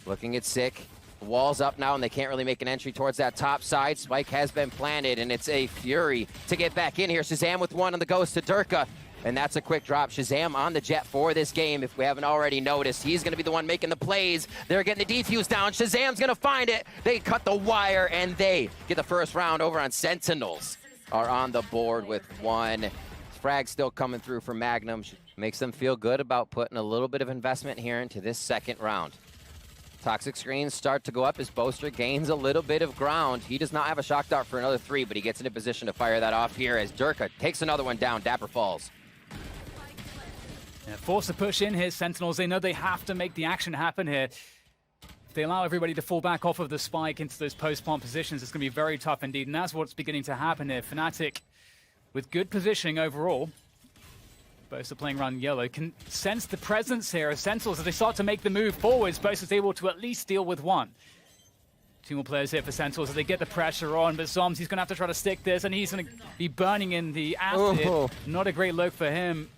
Looking at Sick. Wall's up now, and they can't really make an entry towards that top side. Spike has been planted, and it's a fury to get back in here. Shazam with one on the ghost to Durka, and that's a quick drop. Shazam on the jet for this game, if we haven't already noticed. He's going to be the one making the plays. They're getting the defuse down. Shazam's going to find it. They cut the wire, and they get the first round over on Sentinels. Are on the board with one. Frag still coming through for Magnum. Makes them feel good about putting a little bit of investment here into this second round. Toxic screens start to go up as Boaster gains a little bit of ground. He does not have a shock dart for another 3, but he gets in a position to fire that off here as Durka takes another one down. Dapper falls. Yeah, forced to push in here, Sentinels. They know they have to make the action happen here. If they allow everybody to fall back off of the spike into those post-plant positions, it's going to be very tough indeed, and that's what's beginning to happen here. Fnatic, with good positioning overall, Boaster playing around yellow, can sense the presence here of Sentinels as they start to make the move forwards. Boaster's able to at least deal with one. 2 more players here for Sentinels as they get the pressure on, but Zoms, he's going to have to try to stick this, and he's going to be burning in the acid. Oh. Not a great look for him.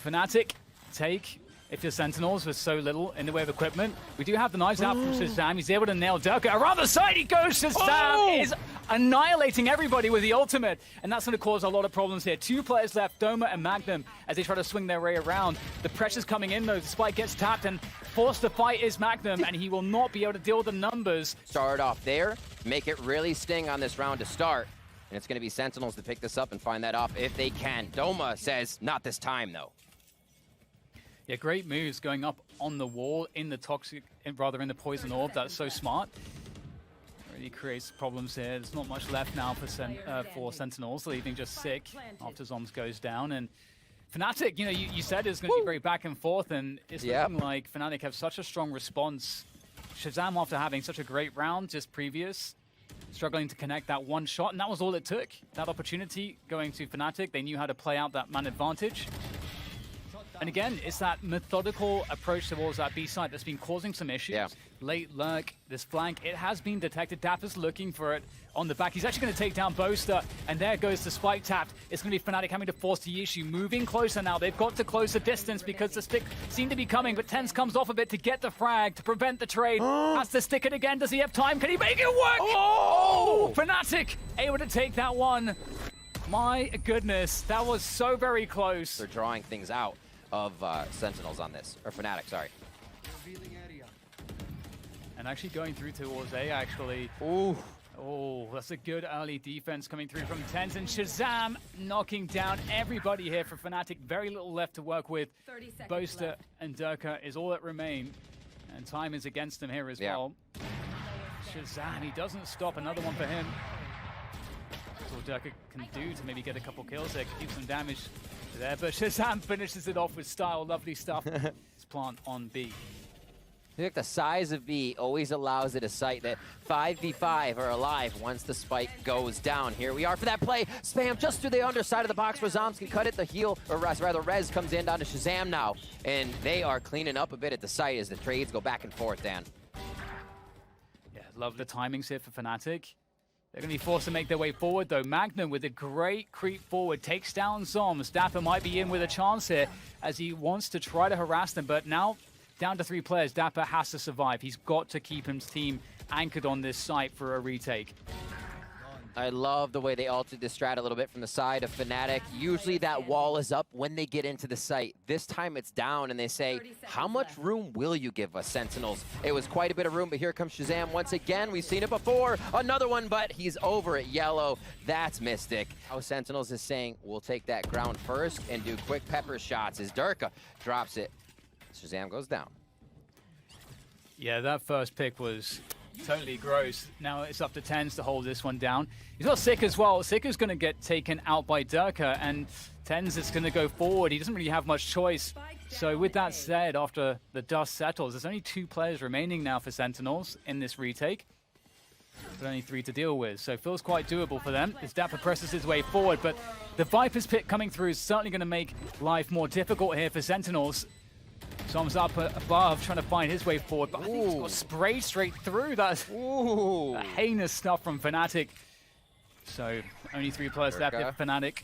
Fnatic take, if you're Sentinels with so little in the way of equipment. We do have the knives out from Shazam. He's able to nail Durka. Around the side he goes. Shazam is annihilating everybody with the ultimate, and that's going to cause a lot of problems here. 2 players left, Doma and Magnum, as they try to swing their way around. The pressure's coming in though. The spike gets tapped, and forced to fight is Magnum, and he will not be able to deal with the numbers. Start off there, make it really sting on this round to start, and it's going to be Sentinels to pick this up and find that off if they can. Doma says, not this time though. Yeah, great moves going up on the wall in the toxic, rather in the poison orb. That's so smart. Really creates problems here. There's not much left now for Sentinels, leaving just Sick after Zoms goes down. And Fnatic, you know, you said it's going to be very back and forth, and it's looking like Fnatic have such a strong response. Shazam, after having such a great round just previous, struggling to connect that one shot, and that was all it took. That opportunity going to Fnatic. They knew how to play out that man advantage. And again, it's that methodical approach towards that B side that's been causing some issues. Yeah. Late lurk, this flank, it has been detected. Dapper's looking for it on the back. He's actually going to take down Boaster, and there goes the spike tapped. It's going to be Fnatic having to force the issue, moving closer now. They've got to close the distance because the stick seemed to be coming, but Tens comes off a bit to get the frag, to prevent the trade. Has to stick it again. Does he have time? Can he make it work? Oh! Fnatic able to take that one. My goodness, that was so very close. They're drawing things out of Sentinels on this, or Fnatic, sorry. And actually going through towards A, actually. Ooh. Oh, that's a good early defense coming through from Tens, and Shazam knocking down everybody here for Fnatic. Very little left to work with. Boaster and Durka is all that remain, and time is against them here as well. Shazam, he doesn't stop. Another one for him. That's all Durka can do to maybe get a couple kills there, keep some damage there, but Shazam finishes it off with style. Lovely stuff. It's plant on B. I think the size of B always allows it a sight that 5v5 are alive once the spike goes down. Here we are for that play. Spam just through the underside of the box where Zoms can cut it. The heal, or rather Rez comes in down to Shazam now. And they are cleaning up a bit at the site as the trades go back and forth, Dan. Yeah, love the timings here for Fnatic. They're going to be forced to make their way forward, though. Magnum, with a great creep forward, takes down Zoms. Dapper might be in with a chance here as he wants to try to harass them, but now down to 3 players. Dapper has to survive. He's got to keep his team anchored on this site for a retake. I love the way they altered this strat a little bit from the side of Fnatic. Usually that wall is up when they get into the site. This time it's down, and they say, how much room will you give us, Sentinels? It was quite a bit of room, but here comes Shazam once again. We've seen it before. Another one, but he's over at yellow. That's Mystic. How Sentinels is saying, we'll take that ground first and do quick pepper shots as Durka drops it. Shazam goes down. Yeah, that first pick was totally gross. Now it's up to Tens to hold this one down. He's got Sick as well. Sick is going to get taken out by Durka, and Tens is going to go forward. He doesn't really have much choice. So with that said, after the dust settles, there's only 2 players remaining now for Sentinels in this retake. But only 3 to deal with, so it feels quite doable for them as Dapper presses his way forward. But the Viper's pick coming through is certainly going to make life more difficult here for Sentinels. Zoms up above, trying to find his way forward, but I think he's got sprayed straight through. That's heinous stuff from Fnatic. So only 3 players left for Fnatic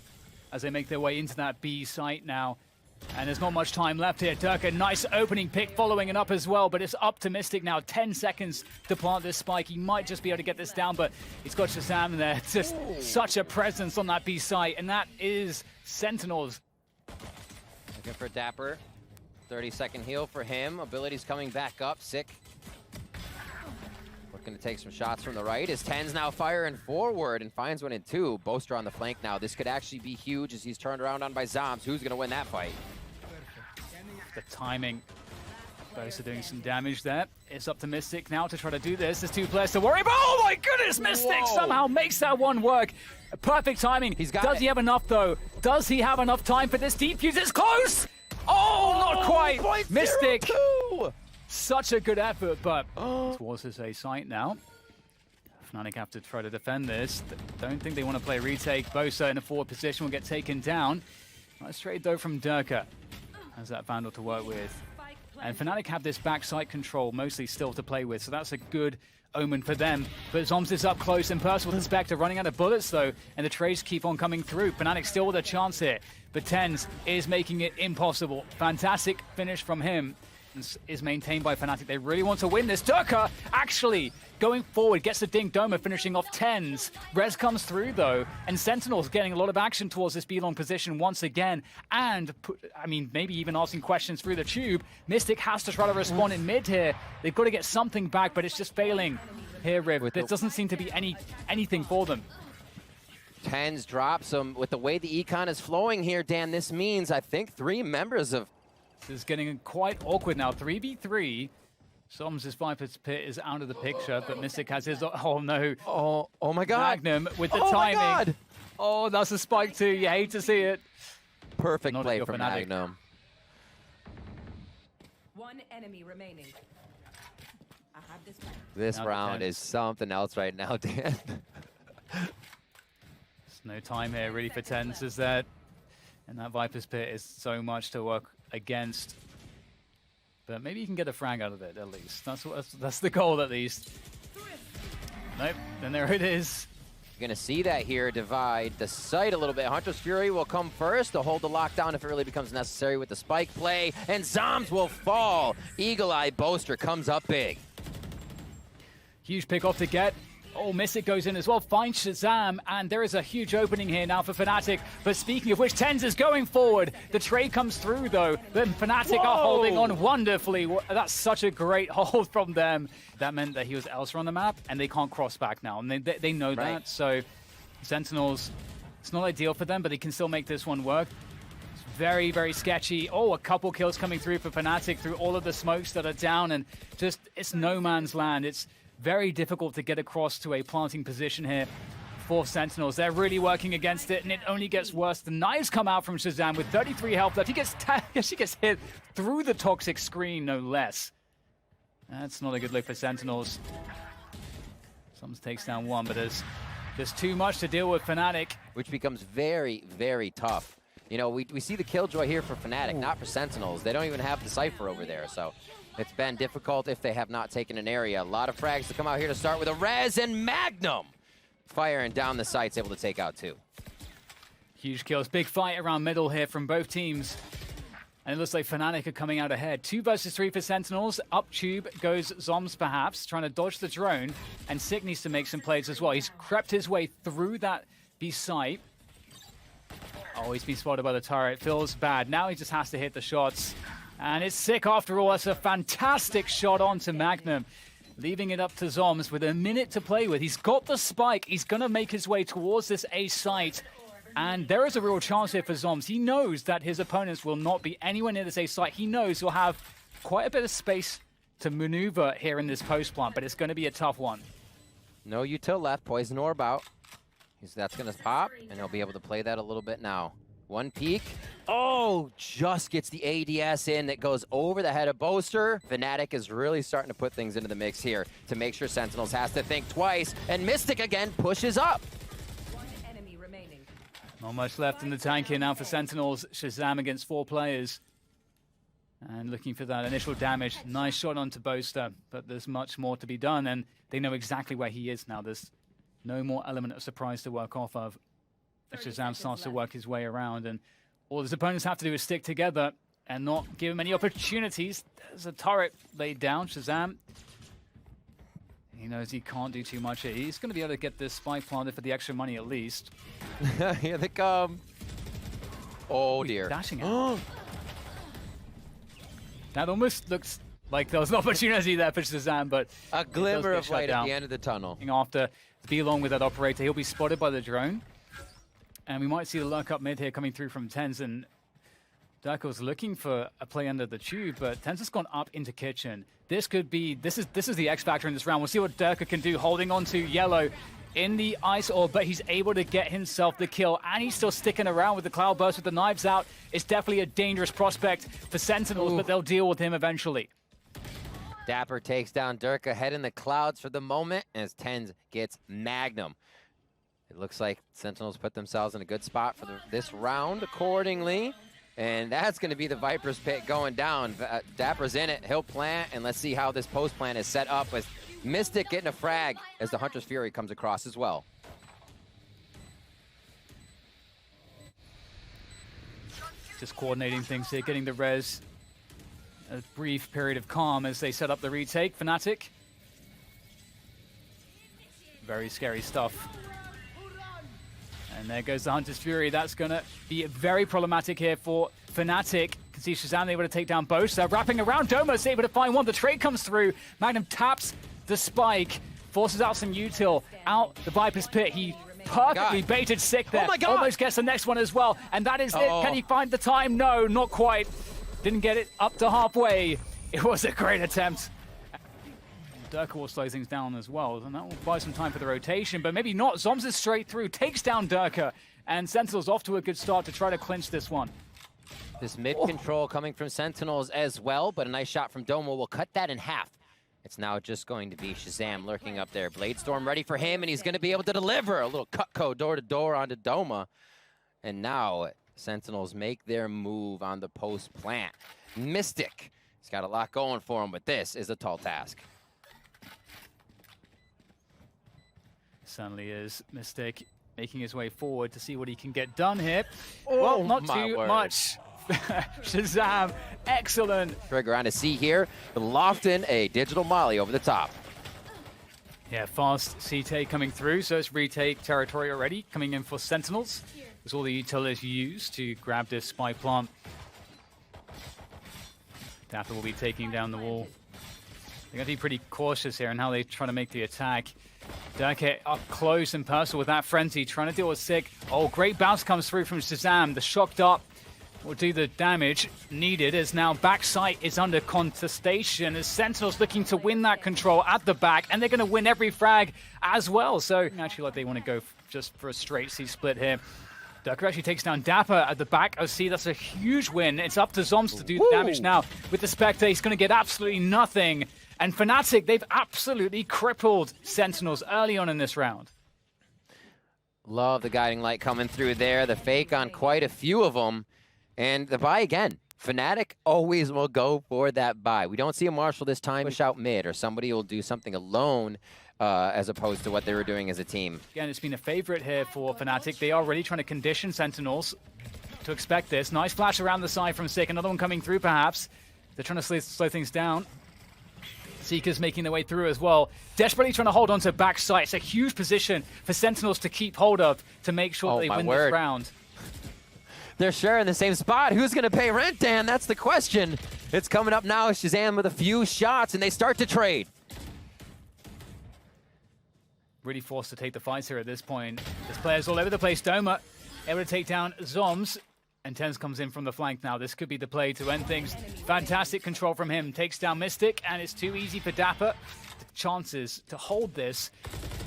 as they make their way into that B site now. And there's not much time left here. Durka, nice opening pick following it up as well, but it's up to Mystic now. 10 seconds to plant this spike. He might just be able to get this down, but he's got Shazam there. Just such a presence on that B site, and that is Sentinels. Looking for Dapper. 30-second heal for him. Abilities coming back up. Sick. Looking to take some shots from the right. As Ten's now firing forward and finds one in two. Boaster on the flank now. This could actually be huge as he's turned around on by Zombs. Who's going to win that fight? The timing. Boaster doing some damage there. It's up to Mystic now to try to do this. There's two players to worry about. Oh my goodness, Mystic somehow makes that one work. Perfect timing. Does he have enough though? Does he have enough time for this defuse? It's close! Oh, not quite! Mystic! Such a good effort, but towards this A site now. Fnatic have to try to defend this. Don't think they want to play retake. Bosa in a forward position will get taken down. Nice trade though from Durka. Has that Vandal to work with. And Fnatic have this backside control mostly still to play with, so that's a good omen for them. But Zombs is up close and personal to Spectre, running out of bullets though, and the trades keep on coming through. Fnatic still with a chance here, but Tens is making it impossible. Fantastic finish from him. Is maintained by Fnatic. They really want to win this. Durka actually going forward, gets the Dink Doma, finishing off Tens. Rez comes through though, and Sentinels getting a lot of action towards this B-long position once again. And, I mean, maybe even asking questions through the tube. Mystic has to try to respond in mid here. They've got to get something back, but it's just failing here, Riv. There doesn't seem to be anything for them. Tens drops him. With the way the econ is flowing here, Dan, this means, I think, 3 members of... This is getting quite awkward now. 3v3. Soms' Viper's Pit is out of the picture, but Mystic has his... Oh, no. Oh my god. Magnum with the timing. My god. Oh, that's a spike too. You hate to see it. Perfect play from Magnum. One enemy remaining. I have this back. This round is something else right now, Dan. There's no time here really for Tens, is that? And that Viper's Pit is so much to work against. But maybe you can get a frag out of it, at least. That's the goal, at least. Nope, then there it is. You're going to see that here divide the site a little bit. Hunter's Fury will come first to hold the lockdown if it really becomes necessary with the spike play. And Zombs will fall. Eagle Eye Boaster comes up big. Huge pick off to get. Oh, Mystic goes in as well, finds Shazam, and there is a huge opening here now for Fnatic. But speaking of which, Tens is going forward. The trade comes through, though. Then Fnatic are holding on wonderfully. That's such a great hold from them. That meant that he was elsewhere on the map, and they can't cross back now. And they know that, so Sentinels, it's not ideal for them, but they can still make this one work. It's very, very sketchy. Oh, a couple kills coming through for Fnatic through all of the smokes that are down, and just, it's no man's land. It's very difficult to get across to a planting position here for Sentinels. They're really working against it, and it only gets worse. The knives come out from Shazam with 33 health left. She gets hit through the toxic screen, no less. That's not a good look for Sentinels. Soms takes down one, but there's just too much to deal with Fnatic. Which becomes very, very tough. You know, we see the killjoy here for Fnatic, not for Sentinels. They don't even have the Cypher over there, so it's been difficult if they have not taken an area. A lot of frags to come out here to start with a Rez, and Magnum firing down the sights, able to take out 2. Huge kills. Big fight around middle here from both teams. And it looks like Fnatic are coming out ahead. 2 versus 3 for Sentinels. Up tube goes Zombs perhaps, trying to dodge the drone. And Sick needs to make some plays as well. He's crept his way through that B site. Oh, he's been spotted by the turret. Feels bad. Now he just has to hit the shots. And it's Sick after all. That's a fantastic shot onto Magnum. Leaving it up to Zombs with a minute to play with. He's got the spike. He's going to make his way towards this A site. And there is a real chance here for Zombs. He knows that his opponents will not be anywhere near this A site. He knows he'll have quite a bit of space to maneuver here in this post plant, but it's going to be a tough one. No util left. Poison Orb out. That's going to pop, and he'll be able to play that a little bit now. One peek. Oh, just gets the ADS in that goes over the head of Boaster. Fnatic is really starting to put things into the mix here to make sure Sentinels has to think twice. And Mystic again pushes up. One enemy remaining. Not much left in the tank here now for Sentinels. Shazam against 4 players. And looking for that initial damage. Nice shot onto Boaster, but there's much more to be done, and they know exactly where he is now. There's no more element of surprise to work off of. Shazam starts to work his way around, and All his opponents have to do is stick together and not give him any opportunities. There's a turret laid down. Shazam, he knows he can't do too much here. He's going to be able to get this spike planted for the extra money at least. Here they come. Oh dear. Dashing out. That almost looks like there was an opportunity there for Shazam, but a glimmer of light at the end of the tunnel. After be along with that operator, he'll be spotted by the drone. And we might see the lurk up mid here coming through from TenZ, and Durka was looking for a play under the tube, but TenZ has gone up into kitchen. This could be, this is the X factor in this round. We'll see what Durka can do, holding on to yellow in the ice orb, but he's able to get himself the kill, and he's still sticking around with the cloud burst with the knives out. It's definitely a dangerous prospect for Sentinels, but they'll deal with him eventually. Dapper takes down Durka, head in the clouds for the moment, as TenZ gets Magnum. It looks like Sentinels put themselves in a good spot for this round accordingly. And that's going to be the Viper's Pit going down. Dapper's in it. He'll plant, and let's see how this post plant is set up with Mystic getting a frag as the Hunter's Fury comes across as well. Just coordinating things here, getting the res. A brief period of calm as they set up the retake. Fnatic. Very scary stuff. And there goes the Hunter's Fury. That's going to be very problematic here for Fnatic. You can see Shazam able to take down both. They're wrapping around. Doma's able to find one. The trade comes through. Magnum taps the spike. Forces out some util. Out the Viper's Pit. He perfectly baited Sick there. Oh my God. Almost gets the next one as well. And that is it. Can he find the time? No, not quite. Didn't get it up to halfway. It was a great attempt. Durka will slow things down as well, and that will buy some time for the rotation, but maybe not. Zoms is straight through, takes down Durka, and Sentinels off to a good start to try to clinch this one. This mid control coming from Sentinels as well, but a nice shot from Doma will cut that in half. It's now just going to be Shazam lurking up there. Bladestorm ready for him, and he's going to be able to deliver a little Cutco door-to-door onto Doma. And now Sentinels make their move on the post plant. Mystic, he's got a lot going for him, but this is a tall task. Certainly is. Mystic making his way forward to see what he can get done here. Well, not too much. Shazam, excellent. Trigger on a C here, but Lofton, a digital molly over the top. Yeah, fast C-take coming through, so it's retake territory already, coming in for Sentinels. There's all the utilities used to grab this spy plant. Dapper will be taking down the wall. They're going to be pretty cautious here in how they try to make the attack. Durka up close and personal with that frenzy, trying to deal with Sick. Oh, great bounce comes through from Shazam. The shocked up will do the damage needed, as now backside is under contestation as Sentinels looking to win that control at the back, and they're going to win every frag as well. So actually, like, they want to go just for a straight C split here. Durka actually takes down Dapper at the back. Oh, see, that's a huge win. It's up to Zoms to do the damage now. With the Spectre, he's going to get absolutely nothing. And Fnatic, they've absolutely crippled Sentinels early on in this round. Love the guiding light coming through there. The fake on quite a few of them. And the buy again. Fnatic always will go for that buy. We don't see a Marshall this time push out mid, or somebody will do something alone as opposed to what they were doing as a team. Again, it's been a favorite here for Fnatic. They are really trying to condition Sentinels to expect this. Nice flash around the side from Sick. Another one coming through, perhaps. They're trying to slow things down. Seekers making their way through as well. Desperately trying to hold on to backside. It's a huge position for Sentinels to keep hold of to make sure that they win this round. They're sharing the same spot. Who's going to pay rent, Dan? That's the question. It's coming up now. Shazam with a few shots, and they start to trade. Really forced to take the fights here at this point. There's players all over the place. Doma able to take down Zoms. And TenZ comes in from the flank now. This could be the play to end things. Fantastic control from him. Takes down Mystic, and it's too easy for Dapper. The chances to hold this.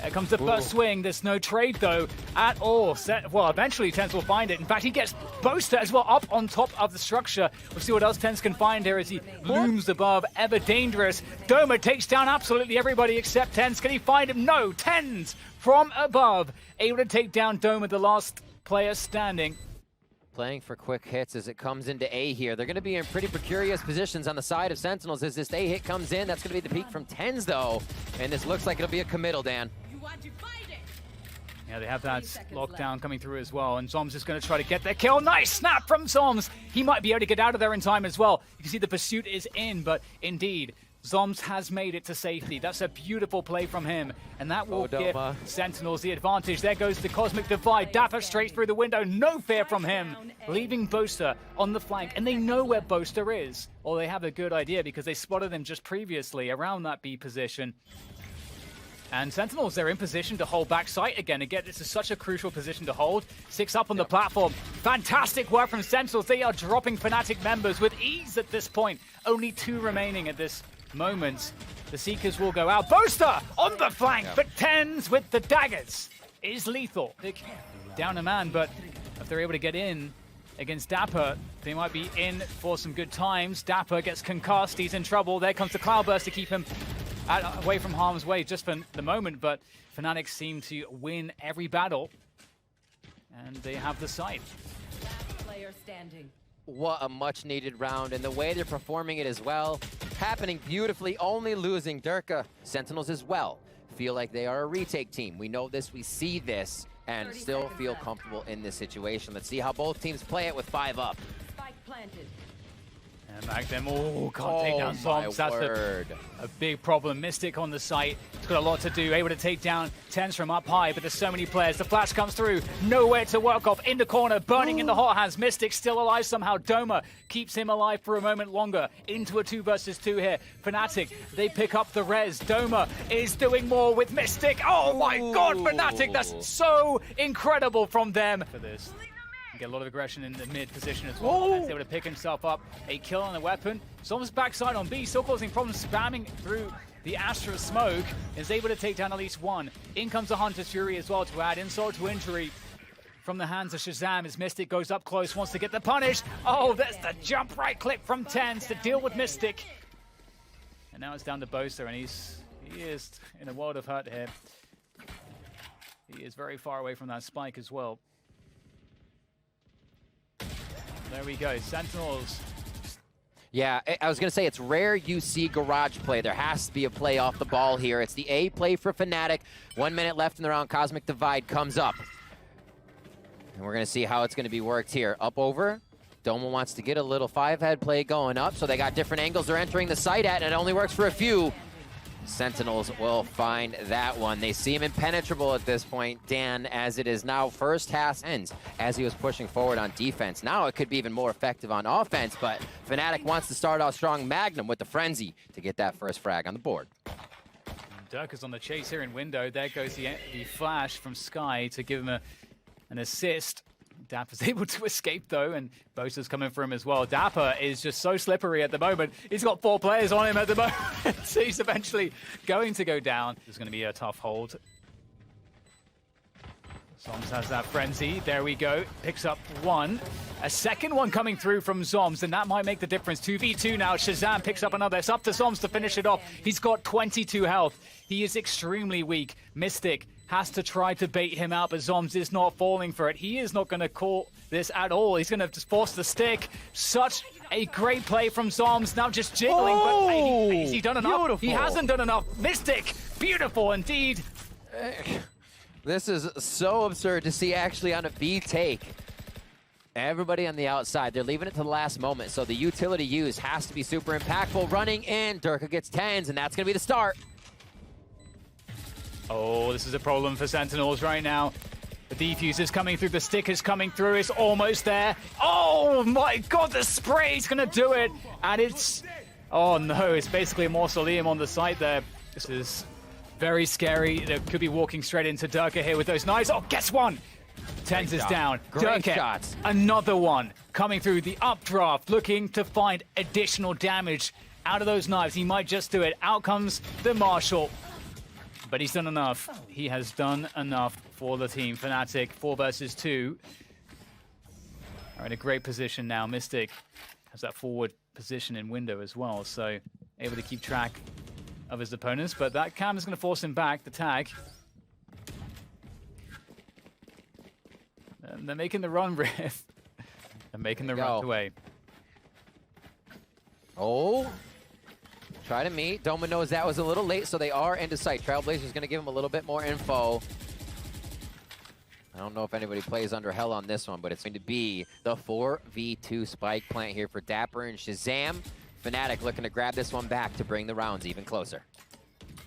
Here comes the first swing. There's no trade, though, at all. Well, eventually TenZ will find it. In fact, he gets Boaster as well up on top of the structure. We'll see what else TenZ can find here as he looms above. Ever dangerous. Doma takes down absolutely everybody except TenZ. Can he find him? No. TenZ from above. Able to take down Doma, the last player standing. Playing for quick hits as it comes into A here. They're going to be in pretty precarious positions on the side of Sentinels as this A hit comes in. That's going to be the peak from TenZ, though. And this looks like it'll be a committal, Dan. You want to fight it? Yeah, they have that lockdown coming through as well, and Zoms is going to try to get their kill. Nice snap from Zoms! He might be able to get out of there in time as well. You can see the pursuit is in, but indeed, Zoms has made it to safety. That's a beautiful play from him, and that will give Sentinels the advantage. There goes the Cosmic Divide. Dapper straight through the window. No fear from him, leaving Boaster on the flank, and they know where Boaster is. Or they have a good idea because they spotted him just previously around that B position. And Sentinels, they're in position to hold back site again. Again, this is such a crucial position to hold. 6 up on the platform. Fantastic work from Sentinels. They are dropping Fnatic members with ease at this point. Only 2 remaining at this moment. The Seekers will go out. Boaster on the flank, but TenZ with the daggers is lethal. Down a man, but if they're able to get in against Dapper, they might be in for some good times. Dapper gets concussed. He's in trouble. There comes the Cloudburst to keep him away from harm's way just for the moment, but Fnatic seem to win every battle, and they have the site. Player standing. What a much-needed round, and the way they're performing it as well, happening beautifully, only losing Durka. Sentinels as well feel like they are a retake team. We know this, we see this, and still feel comfortable in this situation. Let's see how both teams play it with 5 up. Spike planted. And back them. Oh, can't take down Zoms. That's a big problem. Mystic on the site. It's got a lot to do. Able to take down TenZ from up high, but there's so many players. The flash comes through. Nowhere to work off. In the corner, burning in the hot hands. Mystic still alive somehow. Doma keeps him alive for a moment longer. Into a 2 versus 2 here. Fnatic, they pick up the res. Doma is doing more with Mystic. Oh my God, Fnatic. That's so incredible from them for this. Get a lot of aggression in the mid position as well. He's able to pick himself up a kill on the weapon. Zoms backside on B, still causing problems, spamming through the Astra smoke. Is able to take down at least 1. In comes the Hunter's Fury as well to add insult to injury from the hands of Shazam as Mystic goes up close, wants to get the punish. Oh, there's the jump right click from TenZ to deal with Mystic. And now it's down to Boaster, and he is in a world of hurt here. He is very far away from that spike as well. There we go, Sentinels. Yeah, I was going to say, it's rare you see garage play. There has to be a play off the ball here. It's the A play for Fnatic. 1 minute left in the round. Cosmic Divide comes up. And we're going to see how it's going to be worked here. Up over. Doma wants to get a little 5-head play going up, so they got different angles they're entering the site at, and it only works for a few. Sentinels will find that one. They seem impenetrable at this point, Dan, as it is now first half ends as he was pushing forward on defense. Now it could be even more effective on offense, but Fnatic wants to start off strong. Magnum with the frenzy to get that first frag on the board. Dirk is on the chase here in window. There goes the flash from Sky to give him an assist. Dapper's able to escape though, and Boaster's coming for him as well. Dapper is just so slippery at the moment. He's got 4 players on him at the moment. So he's eventually going to go down. There's going to be a tough hold. Zoms has that frenzy. There we go. Picks up 1. A second one coming through from Zoms, and that might make the difference. 2v2 now. Shazam picks up another. It's up to Zoms to finish it off. He's got 22 health. He is extremely weak. Mystic has to try to bait him out, but Zoms is not falling for it. He is not going to call this at all. He's going to just force the stick. Such a great play from Zoms. Now just jiggling, but has he done enough? Beautiful. He hasn't done enough. Mystic, beautiful indeed. This is so absurd to see actually on a B take. Everybody on the outside, they're leaving it to the last moment, so the utility used has to be super impactful. Running in, Durka gets TenZ, and that's going to be the start. Oh, this is a problem for Sentinels right now. The defuse is coming through, the stick is coming through, it's almost there. Oh my God, the spray is gonna do it. And it's, oh no, it's basically a mausoleum on the site there. This is very scary. They could be walking straight into Durka here with those knives. Oh, guess one. TenZ is down. Great Durka, shots. Another one coming through the updraft, looking to find additional damage out of those knives. He might just do it. Out comes the Marshal. But he's done enough. He has done enough for the team. Fnatic, 4 versus 2. Are in a great position now. Mystic has that forward position in window as well, so able to keep track of his opponents. But that cam is going to force him back, the tag. And they're making the run, Riff. They're making the run away. Oh. Try to meet. Doma knows that was a little late, so they are into sight. Trailblazer's going to give him a little bit more info. I don't know if anybody plays under hell on this one, but it's going to be the 4v2 spike plant here for Dapper and Shazam. Fnatic looking to grab this one back to bring the rounds even closer.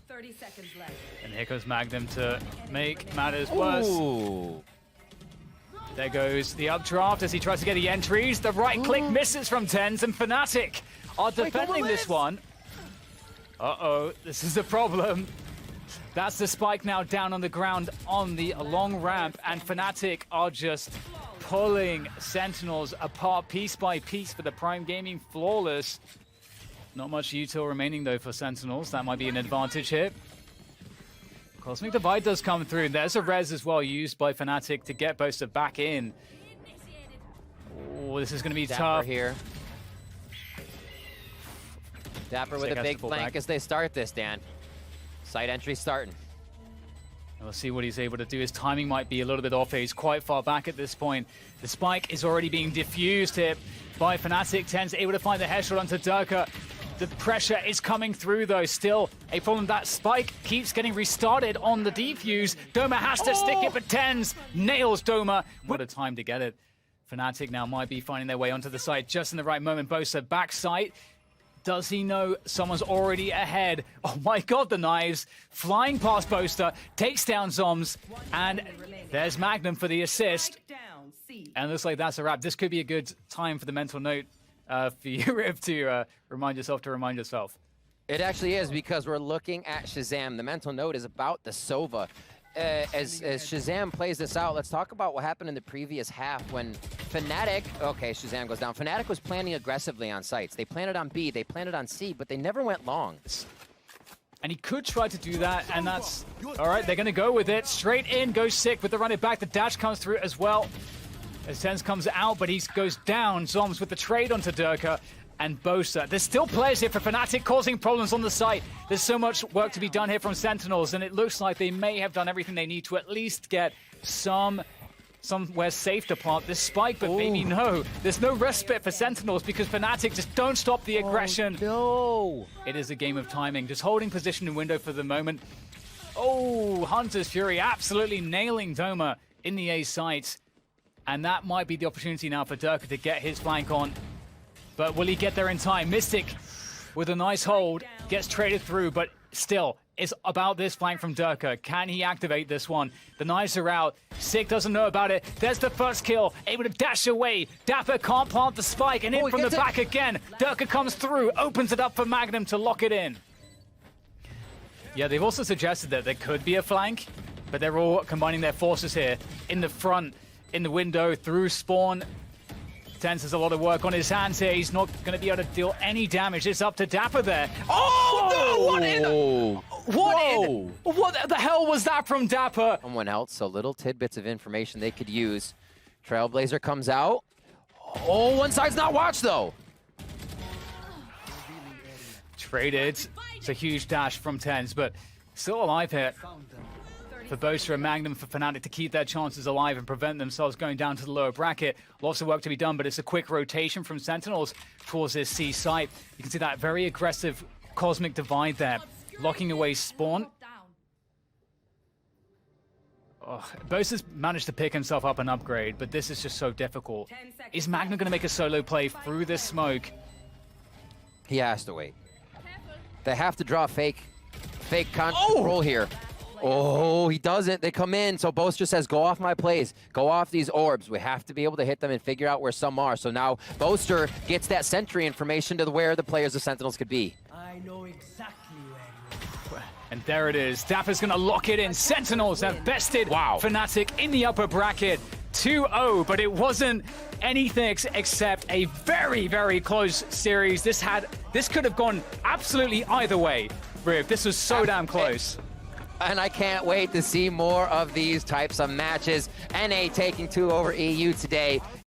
30 seconds left. And here goes Magnum to make matters worse. Ooh. There goes the updraft as he tries to get the entries. The right click misses from TenZ, and Fnatic are defending this one. Uh-oh, this is the problem. That's the spike now down on the ground on the long ramp, and Fnatic are just pulling Sentinels apart piece by piece for the Prime Gaming flawless. Not much util remaining though for Sentinels. That might be an advantage here. Cosmic Divide does come through. There's a res as well used by Fnatic to get Boaster back in. Oh, this is going to be Dapper tough. here. Dapper with a big flank as they start this, Dan. Side entry starting. We'll see what he's able to do. His timing might be a little bit off here. He's quite far back at this point. The spike is already being diffused here by Fnatic. TenZ able to find the headshot onto Durka. The pressure is coming through though. Still a problem. That spike keeps getting restarted on the defuse. Doma has to stick it, but TenZ nails Doma. What a time to get it. Fnatic now might be finding their way onto the site just in the right moment. Bosa back site. Does he know someone's already ahead? Oh my god, the knives flying past Boaster, takes down Zoms, and there's Magnum for the assist. And it looks like that's a wrap. This could be a good time for the mental note for you, Riv, to remind yourself. It actually is, because we're looking at Shazam. The mental note is about the Sova. As Shazam plays this out, let's talk about what happened in the previous half when Fnatic, okay, Shazam goes down. Fnatic was planning aggressively on sites. They planted on B, they planted on C, but they never went long. And he could try to do that, and that's... All right, they're going to go with it. Straight in, goes Sick with the run it back. The dash comes through as well. As TenZ comes out, but he goes down. Zoms with the trade onto Durka. And Bosa. There's still players here for Fnatic causing problems on the site. There's so much work to be done here from Sentinels, and it looks like they may have done everything they need to at least get somewhere safe to plant this spike, but maybe no. There's no respite for Sentinels because Fnatic just don't stop the aggression. No! It is a game of timing. Just holding position in window for the moment. Oh, Hunter's Fury absolutely nailing Doma in the A site. And that might be the opportunity now for Durka to get his flank on. But will he get there in time? Mystic with a nice hold, gets traded through, but still, it's about this flank from Durka. Can he activate this one? The knives are out. Sick doesn't know about it. There's the first kill, able to dash away. Dapper can't plant the spike, and in from the back again. Durka comes through, opens it up for Magnum to lock it in. Yeah, they've also suggested that there could be a flank, but they're all combining their forces here. In the front, in the window, through spawn. TenZ has a lot of work on his hands here. He's not going to be able to deal any damage. It's up to Dapper there. Oh, no! What the hell was that from Dapper? Someone else, so little tidbits of information they could use. Trailblazer comes out. Oh, one side's not watched, though. Traded. It's a huge dash from TenZ, but still alive here. For Boaster and Magnum, for Fnatic to keep their chances alive and prevent themselves going down to the lower bracket. Lots of work to be done, but it's a quick rotation from Sentinels towards this C site. You can see that very aggressive Cosmic Divide there, locking away spawn. Oh, Boaster's managed to pick himself up an upgrade, but this is just so difficult. Is Magnum going to make a solo play through this smoke? He has to wait. They have to draw fake control here. Oh, he doesn't. They come in. So Boaster says, go off my plays. Go off these orbs. We have to be able to hit them and figure out where some are. So now Boaster gets that sentry information to where the players of Sentinels could be. I know exactly where. And there it is. Dapper's going to lock it in. Sentinels have bested Fnatic in the upper bracket. 2-0, but it wasn't anything except a very, very close series. This could have gone absolutely either way, Riv. This was so damn close. And I can't wait to see more of these types of matches. NA taking 2 over EU today.